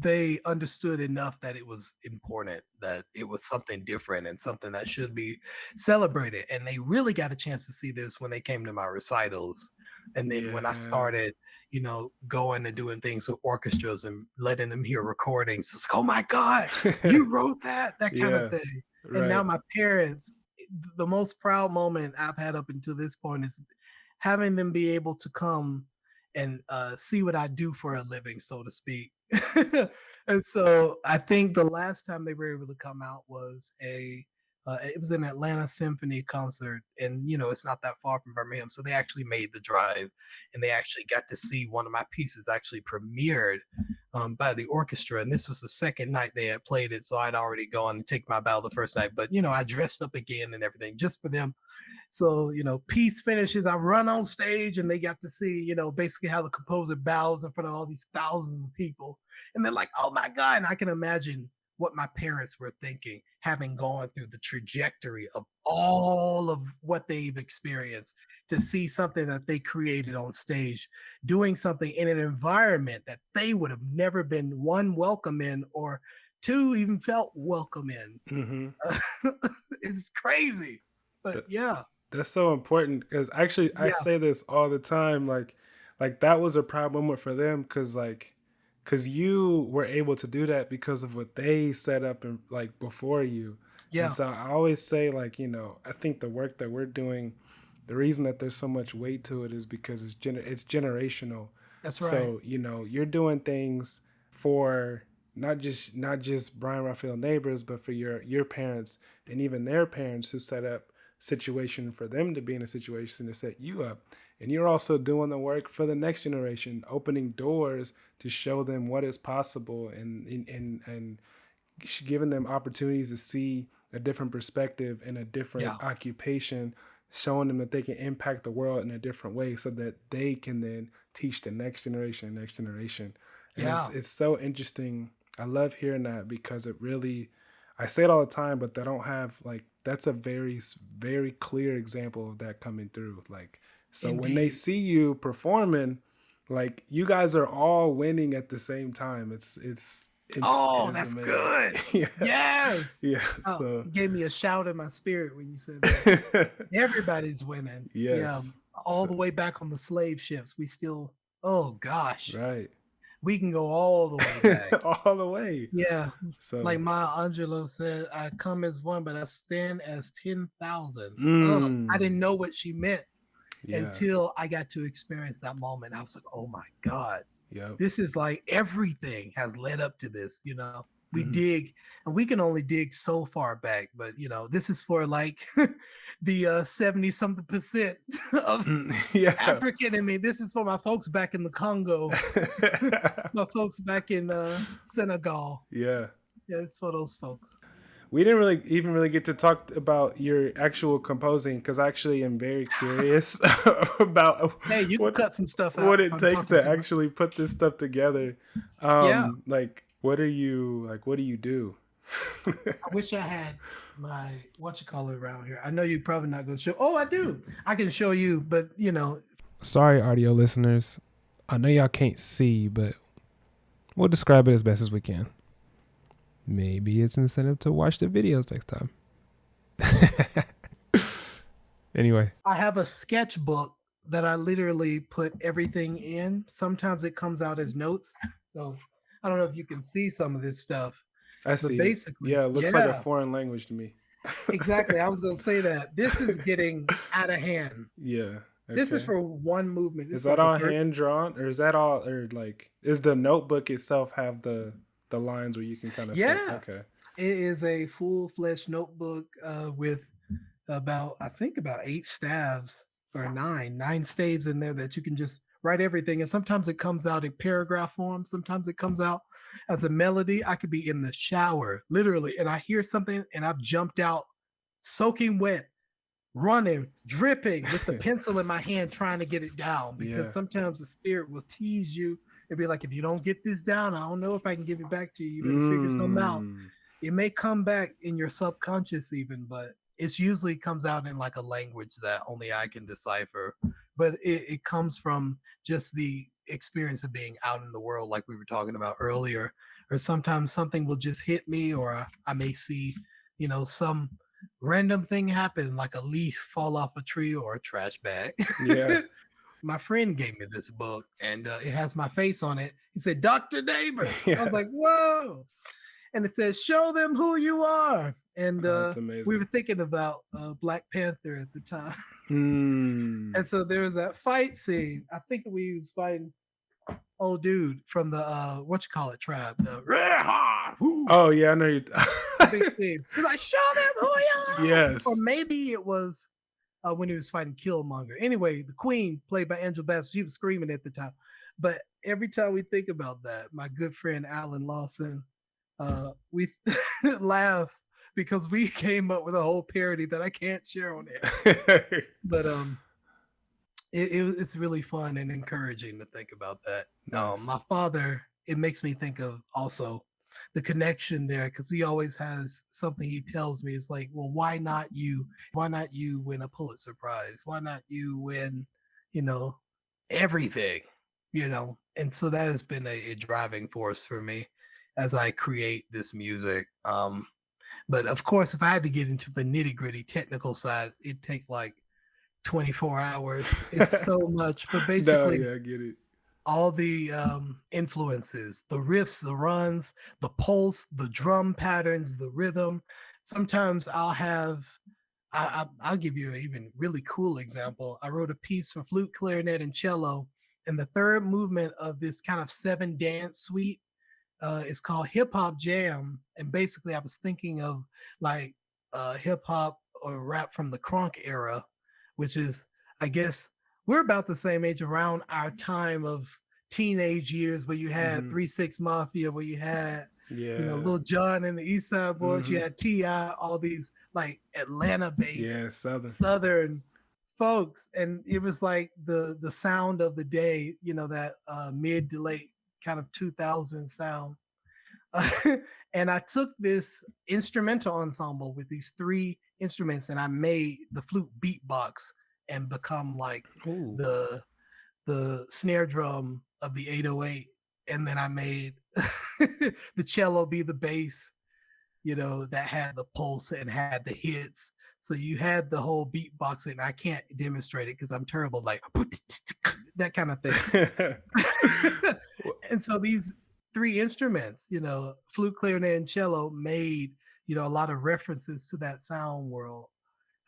they understood enough that it was important, that it was something different and something that should be celebrated. And they really got a chance to see this when they came to my recitals. And then when I started, going and doing things with orchestras and letting them hear recordings, it's like, oh my God, you wrote that kind of thing. Right. And now my parents, the most proud moment I've had up until this point is having them be able to come and see what I do for a living, so to speak. And so I think the last time they were able to come out was it was an Atlanta Symphony concert, and it's not that far from Birmingham, so they actually made the drive, and they actually got to see one of my pieces actually premiered by the orchestra. And this was the second night they had played it, so I'd already gone and take my bow the first night, but I dressed up again and everything just for them. So, piece finishes, I run on stage, and they got to see, basically how the composer bows in front of all these thousands of people. And they're like, oh my God. And I can imagine what my parents were thinking, having gone through the trajectory of all of what they've experienced, to see something that they created on stage, doing something in an environment that they would have never been, one, welcome in, or two, even felt welcome in. Mm-hmm. It's crazy. But yeah. That's so important, because actually I say this all the time, like that was a proud moment for them, because you were able to do that because of what they set up and like before you. Yeah. And so I always say, like, I think the work that we're doing, the reason that there's so much weight to it is because it's generational. That's right. So, you're doing things for not just Brian Raphael Nabors, but for your parents and even their parents who set up situation for them to be in a situation to set you up. And you're also doing the work for the next generation, opening doors to show them what is possible, and giving them opportunities to see a different perspective and a different occupation, showing them that they can impact the world in a different way so that they can then teach the next generation. And it's so interesting. I love hearing that, because it really, I say it all the time, but they don't have, like, that's a very, very clear example of that coming through. Like, so Indeed. When they see you performing, like, you guys are all winning at the same time. It's Oh, It's that's amazing. good. Yeah. Yes. Yeah. Oh, So gave me a shout in my spirit when you said that. Everybody's winning. Yeah. yes. All the way back on the slave ships. We still, oh gosh, Right. we can go all the way back. All the way. Yeah. So Like Maya Angelou said, I come as one, but I stand as 10,000. Oh, I didn't know what she meant until I got to experience that moment. I was like, oh my God. Yep. This is like everything has led up to this, we dig, and we can only dig so far back, but this is for like the 70 something percent of African in me. This is for my folks back in the Congo, my folks back in Senegal. Yeah, it's for those folks. We didn't really get to talk about your actual composing, because I actually am very curious about you can cut some stuff out, what it takes to actually put this stuff together. Like what do you do? I wish I had my around here. I know you're probably not going to show. Oh, I do. I can show you, but Sorry, audio listeners. I know y'all can't see, but we'll describe it as best as we can. Maybe it's incentive to watch the videos next time. Anyway. I have a sketchbook that I literally put everything in. Sometimes it comes out as notes. So I don't know if you can see some of this stuff. I see. Basically, it looks like a foreign language to me. Exactly. I was going to say that. This is getting out of hand. Yeah. Okay. This is for one movement. Is that all hand drawn, or is that all, or like, is the notebook itself have the lines where you can kind of Okay. It is a full-fledged notebook with about 8 staves or nine staves in there that you can just write everything. And sometimes it comes out in paragraph form. Sometimes it comes out as a melody. I could be in the shower, literally, and I hear something and I've jumped out soaking wet, running, dripping with the pencil in my hand, trying to get it down, because sometimes the spirit will tease you. It'd be like, if you don't get this down, I don't know if I can give it back to you. You better figure something out. It may come back in your subconscious even, but it's usually comes out in like a language that only I can decipher. But it comes from just the experience of being out in the world, like we were talking about earlier. Or sometimes something will just hit me, or I may see, some random thing happen, like a leaf fall off a tree or a trash bag. Yeah. My friend gave me this book, and it has my face on it. He said, Dr. Nabors. I was like, whoa. And it says, show them who you are. And we were thinking about Black Panther at the time. And so there was that fight scene. I think we was fighting old dude from the tribe. Oh yeah, I know you. Big scene. He's like, show them who you are. Yes. Or maybe it was when he was fighting Killmonger. Anyway, the Queen, played by Angela Bassett, she was screaming at the time. But every time we think about that, my good friend Alan Lawson, we laugh because we came up with a whole parody that I can't share on air. But it's really fun and encouraging to think about that. My father, it makes me think of also the connection there, because he always has something he tells me. It's like, well, why not you? Why not you win a Pulitzer Prize? Why not you win, everything, And so that has been a driving force for me as I create this music. But of course, if I had to get into the nitty gritty technical side, it'd take like 24 hours. It's so much, but basically, I get it. All the influences, the riffs, the runs, the pulse, the drum patterns, the rhythm. Sometimes I'll give you an even really cool example. I wrote a piece for flute, clarinet, and cello, and the third movement of this kind of 7 dance suite is called Hip Hop Jam. And basically I was thinking of like hip hop or rap from the crunk era, which is, I guess, we're about the same age, around our time of teenage years, where you had 3 6 Mafia, where you had Lil Jon and the East Side Boys, you had T.I., all these like Atlanta-based Southern folks, and it was like the sound of the day, that mid to late kind of 2000 sound. And I took this instrumental ensemble with these 3 instruments, and I made the flute beatbox and become like the snare drum of the 808. and then I made the cello be the bass, that had the pulse and had the hits. So you had the whole beatboxing. I can't demonstrate it because I'm terrible, like that kind of thing. And so these three instruments, flute, clarinet, and cello, made a lot of references to that sound world.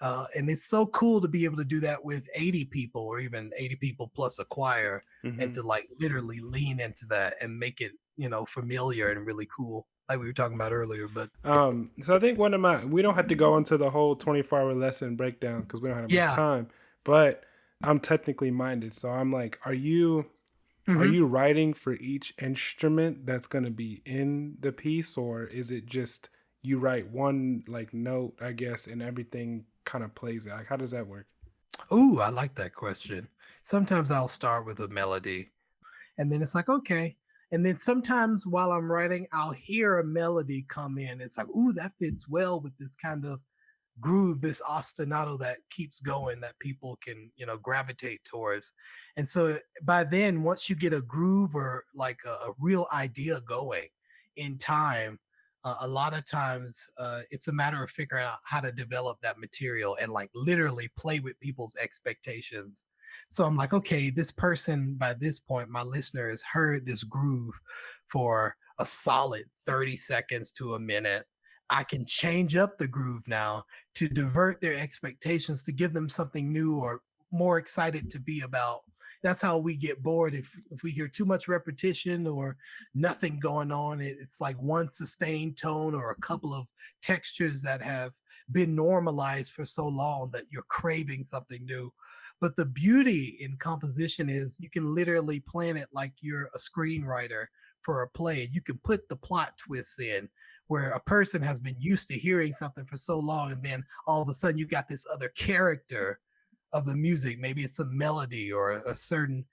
And it's so cool to be able to do that with 80 people or even 80 people plus a choir, and to like literally lean into that and make it, familiar and really cool, like we were talking about earlier. But so I think we don't have to go into the whole 24-hour lesson breakdown because we don't have much time, but I'm technically minded. So I'm like, are you writing for each instrument that's going to be in the piece, or is it just you write one like note, I guess, and everything kind of plays out? Like, how does that work? Oh, I like that question. Sometimes I'll start with a melody, and then it's like, okay. And then sometimes while I'm writing, I'll hear a melody come in. It's like, ooh, that fits well with this kind of groove, this ostinato that keeps going, that people can, gravitate towards. And so by then, once you get a groove or like a real idea going in time, a lot of times it's a matter of figuring out how to develop that material and like literally play with people's expectations. So I'm like, okay, this person, by this point, my listener has heard this groove for a solid 30 seconds to a minute. I can change up the groove now to divert their expectations, to give them something new or more excited to be about. That's how we get bored. If we hear too much repetition or nothing going on, it's like one sustained tone or a couple of textures that have been normalized for so long that you're craving something new. But the beauty in composition is you can literally plan it like you're a screenwriter for a play. You can put the plot twists in where a person has been used to hearing something for so long, and then all of a sudden you got this other character of the music. Maybe it's a melody or a certain,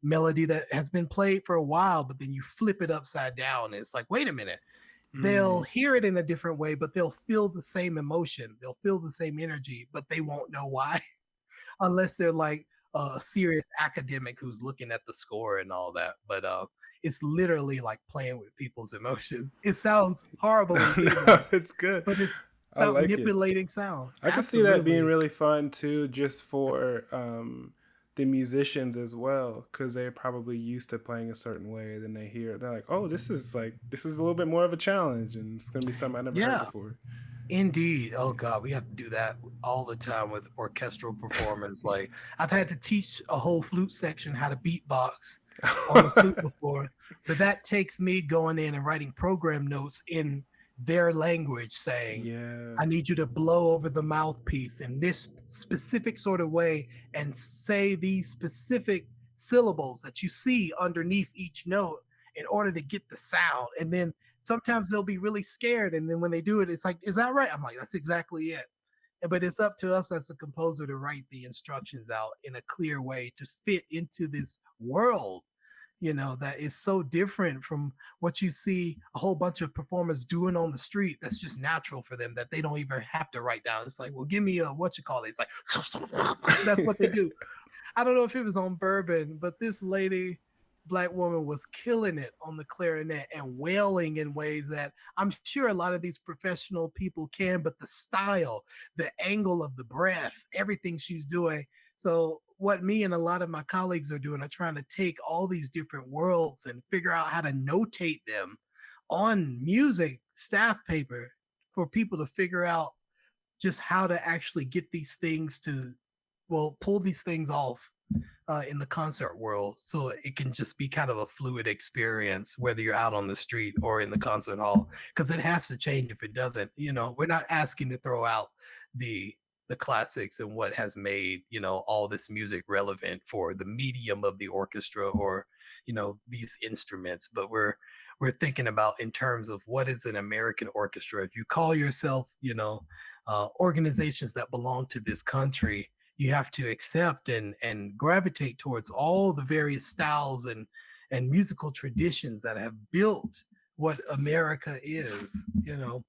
melody that has been played for a while, but then you flip it upside down. And it's like, wait a minute. They'll hear it in a different way, but they'll feel the same emotion. They'll feel the same energy, but they won't know why unless they're like a serious academic who's looking at the score and all that. But it's literally like playing with people's emotions. It sounds horrible. No, it's good. But it's about manipulating sound. I can see that being really fun too, just for the musicians as well, because they're probably used to playing a certain way. Then they hear it, they're like, "Oh, this is a little bit more of a challenge, and it's going to be something I never heard before." Indeed. Oh God, we have to do that all the time with orchestral performance. Like I've had to teach a whole flute section how to beatbox on the flute before, but that takes me going in and writing program notes in their language saying, I need you to blow over the mouthpiece in this specific sort of way and say these specific syllables that you see underneath each note in order to get the sound. And then sometimes they'll be really scared. And then when they do it, it's like, is that right? I'm like, that's exactly it. But it's up to us as a composer to write the instructions out in a clear way to fit into this world, that is so different from what you see a whole bunch of performers doing on the street. That's just natural for them that they don't even have to write down. It's like, well, give me it's like, that's what they do. I don't know if it was on Bourbon, but this lady, Black woman, was killing it on the clarinet and wailing in ways that I'm sure a lot of these professional people can, but the style, the angle of the breath, everything she's doing. So what me and a lot of my colleagues are doing are trying to take all these different worlds and figure out how to notate them on music staff paper for people to figure out just how to actually get these things to, pull these things off in the concert world, so it can just be kind of a fluid experience, whether you're out on the street or in the concert hall, because it has to change if it doesn't. We're not asking to throw out the classics and what has made, all this music relevant for the medium of the orchestra or, these instruments, but we're thinking about in terms of what is an American orchestra. If you call yourself, organizations that belong to this country, you have to accept and gravitate towards all the various styles and musical traditions that have built what America is, One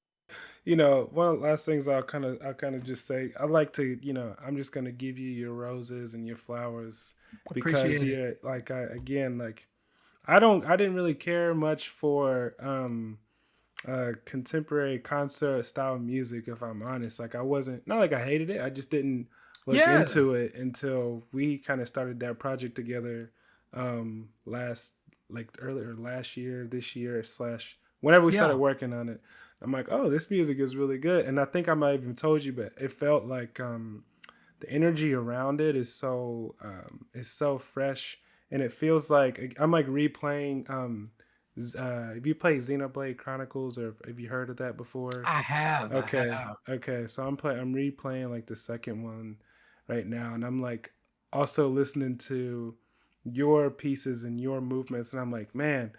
of the last things I'll kind of just say, I like to, I'm just going to give you your roses and your flowers because I didn't really care much for contemporary concert style music, if I'm honest. Like I wasn't, not like I hated it, I just didn't look Yeah. into it until we kind of started that project together earlier last year, this year / whenever we started working on it. I'm like, oh, this music is really good. And I think I might have even told you, but it felt like the energy around it is so fresh, and it feels like I'm like replaying if you play Xenoblade Chronicles, or have you heard of that before? I have. Okay. I have. Okay. So I'm replaying like the second one right now, and I'm like also listening to your pieces and your movements, and I'm like, man,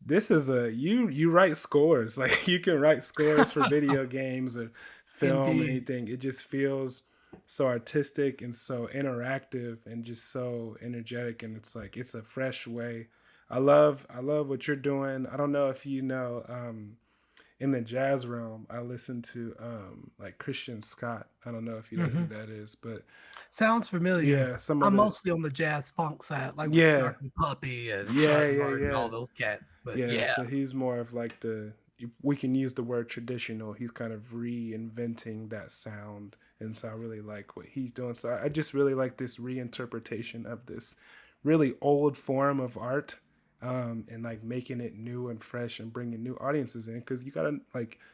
this is you write scores. Like you can write scores for video games or film, Indeed. anything. It just feels so artistic and so interactive and just so energetic, and it's like it's a fresh way. I love what you're doing. I don't know if you know, in the jazz realm, I listen to like Christian Scott. I don't know if you know who that is, but sounds familiar. Yeah, I'm mostly on the jazz funk side, like with Snarky Puppy and and all those cats. But so he's more of like we can use the word traditional. He's kind of reinventing that sound, and so I really like what he's doing. So I just really like this reinterpretation of this really old form of art. And like making it new and fresh and bringing new audiences in, because you gotta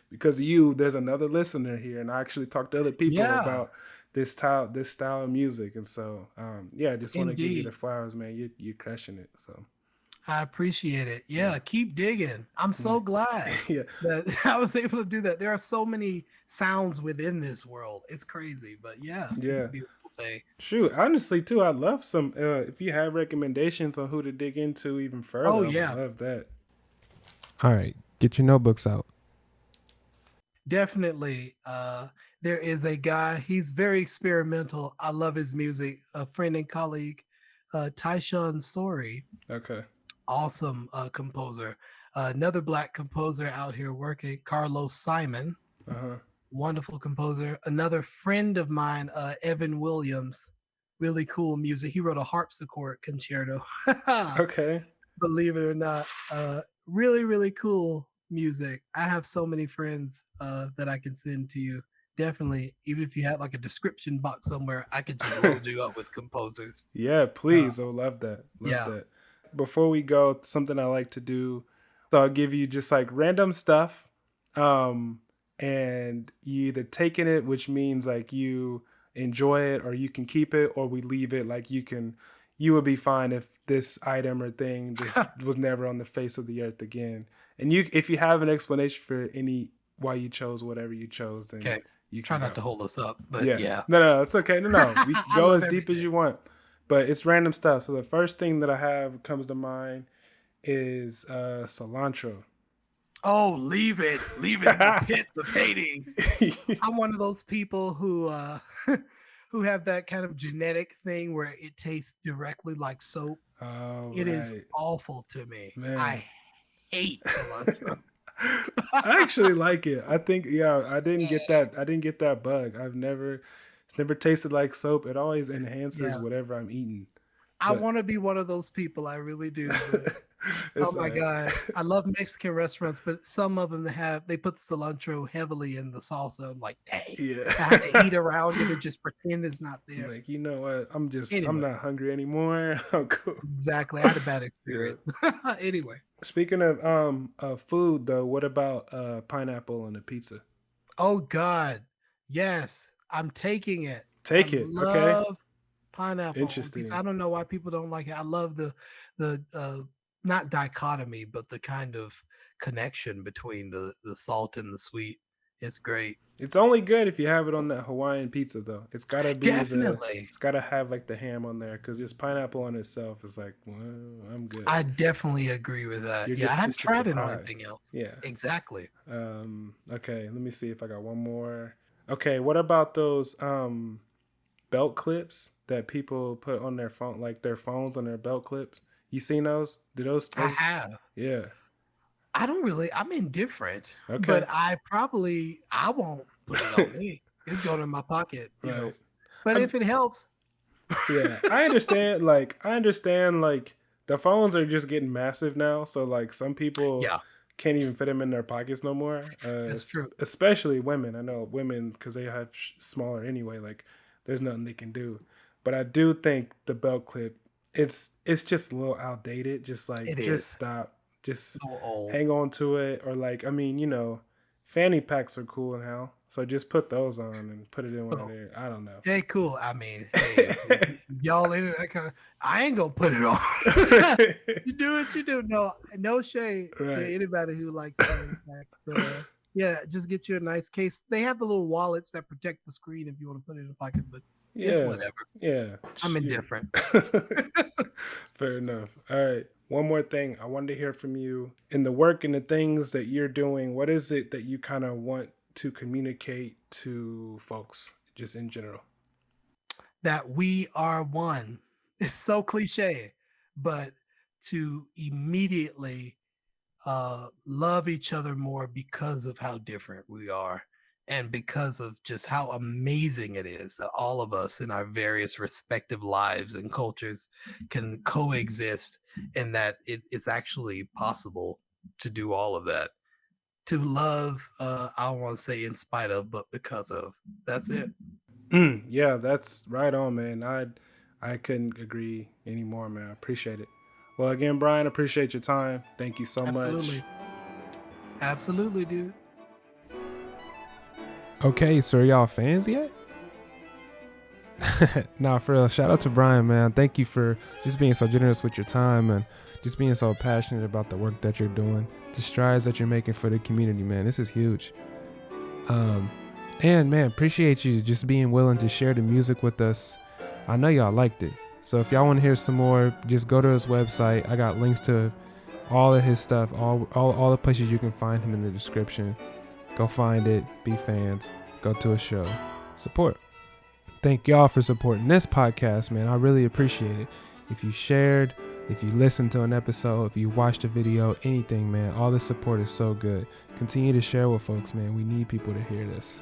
because of you, there's another listener here, and I actually talked to other people about this style of music, and so I just want to give you the flowers, man. You're crushing it, so I appreciate it. Yeah, keep digging. I'm so glad that I was able to do that. There are so many sounds within this world. It's crazy, but it's a beautiful thing. Shoot, honestly too, I'd love some if you have recommendations on who to dig into even further. I would love that. All right, get your notebooks out. Definitely. There is a guy, he's very experimental. I love his music. A friend and colleague, Tyshawn Sorey. Okay. Awesome composer. Another Black composer out here working, Carlos Simon. Wonderful composer. Another friend of mine, Evan Williams. Really cool music. He wrote a harpsichord concerto. Okay. Believe it or not. Really, really cool music. I have so many friends that I can send to you. Definitely, even if you had like a description box somewhere, I could just load you up with composers. Yeah, please. I would love that. Love that. Before we go, something I like to do, so I'll give you just like random stuff. And you either taking it, which means like you enjoy it, or you can keep it, or we leave it. Like you would be fine if this item or thing just was never on the face of the earth again. And if you have an explanation for why you chose whatever you chose, then you try not to hold us up. But no, it's okay. No, we can go as deep as you want. But it's random stuff. So the first thing that I have comes to mind is cilantro. Oh, leave it in the pits of Hades. I'm one of those people who have that kind of genetic thing where it tastes directly like soap. Oh, it is awful to me. Man. I hate cilantro. I actually like it. I think I didn't get that bug. It's never tasted like soap. It always enhances whatever I'm eating. I want to be one of those people. I really do. Oh my God. I love Mexican restaurants, but some of them they put the cilantro heavily in the salsa. I'm like, dang. Yeah. I have to eat around it and just pretend it's not there. Like, you know what? I'm not hungry anymore. I'm cool. Exactly. I had a bad experience. Anyway. Speaking of food though, what about pineapple on a pizza? Oh God. Yes. I'm taking it. Okay. Pineapple. Interesting. I don't know why people don't like it. I love the not dichotomy, but the kind of connection between the salt and the sweet. It's great. It's only good if you have it on that Hawaiian pizza though. It's gotta be definitely. It's gotta have like the ham on there, because just pineapple on itself is like, well, I'm good. I definitely agree with that. I haven't tried it on anything else. Yeah. Exactly. Okay, let me see if I got one more. Okay, what about those belt clips that people put on their phone, like their phones on their belt clips? You seen those? I have. Yeah. I'm indifferent. Okay. But I won't put it on me. It's going in my pocket, you know. But if it helps. Yeah. I understand like the phones are just getting massive now. So like some people can't even fit them in their pockets no more. That's true. Especially women. I know women, because they have smaller anyway. Like there's nothing they can do. But I do think the belt clip, it's just a little outdated. Just like stop. Just hang on to it. Or like, I mean, you know, fanny packs are cool now. So just put those on and put it in one of their, I don't know. Hey, cool. I mean, hey, y'all into that kind of, I ain't gonna put it on. You do what you do. No shade to anybody who likes fanny packs. Yeah, just get you a nice case. They have the little wallets that protect the screen if you want to put it in a pocket, but it's whatever. Yeah. I'm indifferent. Fair enough. All right. One more thing. I wanted to hear from you. In the work and the things that you're doing, what is it that you kind of want to communicate to folks, just in general? That we are one. It's so cliche, but to immediately love each other more because of how different we are, and because of just how amazing it is that all of us in our various respective lives and cultures can coexist, and that it's actually possible to do all of that. To love, I don't want to say in spite of, but because of. That's it. Yeah, that's right on, man. I couldn't agree anymore, man. I appreciate it. Well, again, Brian, appreciate your time. Thank you so much. Absolutely, dude. Okay, so are y'all fans yet? Nah, for real. Shout out to Brian, man. Thank you for just being so generous with your time and just being so passionate about the work that you're doing, the strides that you're making for the community, man. This is huge. And man, appreciate you just being willing to share the music with us. I know y'all liked it. So if y'all want to hear some more, just go to his website. I got links to all of his stuff, all the places you can find him in the description. Go find it, be fans, go to a show, support. Thank y'all for supporting this podcast, man. I really appreciate it. If you shared, if you listened to an episode, if you watched a video, anything, man, all the support is so good. Continue to share with folks, man. We need people to hear this.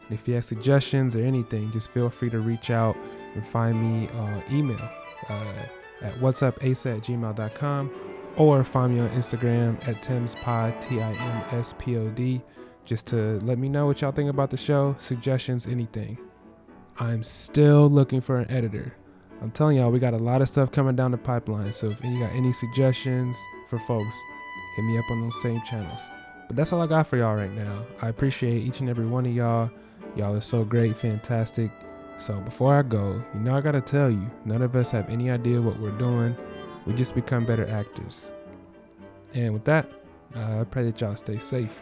And if you have suggestions or anything, just feel free to reach out and find me on email at whatsupasa@gmail.com, or find me on Instagram at timspod, TIMSPOD, just to let me know what y'all think about the show, suggestions, anything. I'm still looking for an editor. I'm telling y'all, we got a lot of stuff coming down the pipeline. So if you got any suggestions for folks, hit me up on those same channels. But that's all I got for y'all right now. I appreciate each and every one of y'all. Y'all are so great, fantastic. So before I go, I gotta tell you, none of us have any idea what we're doing. We just become better actors. And with that, I pray that y'all stay safe.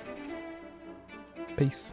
Peace.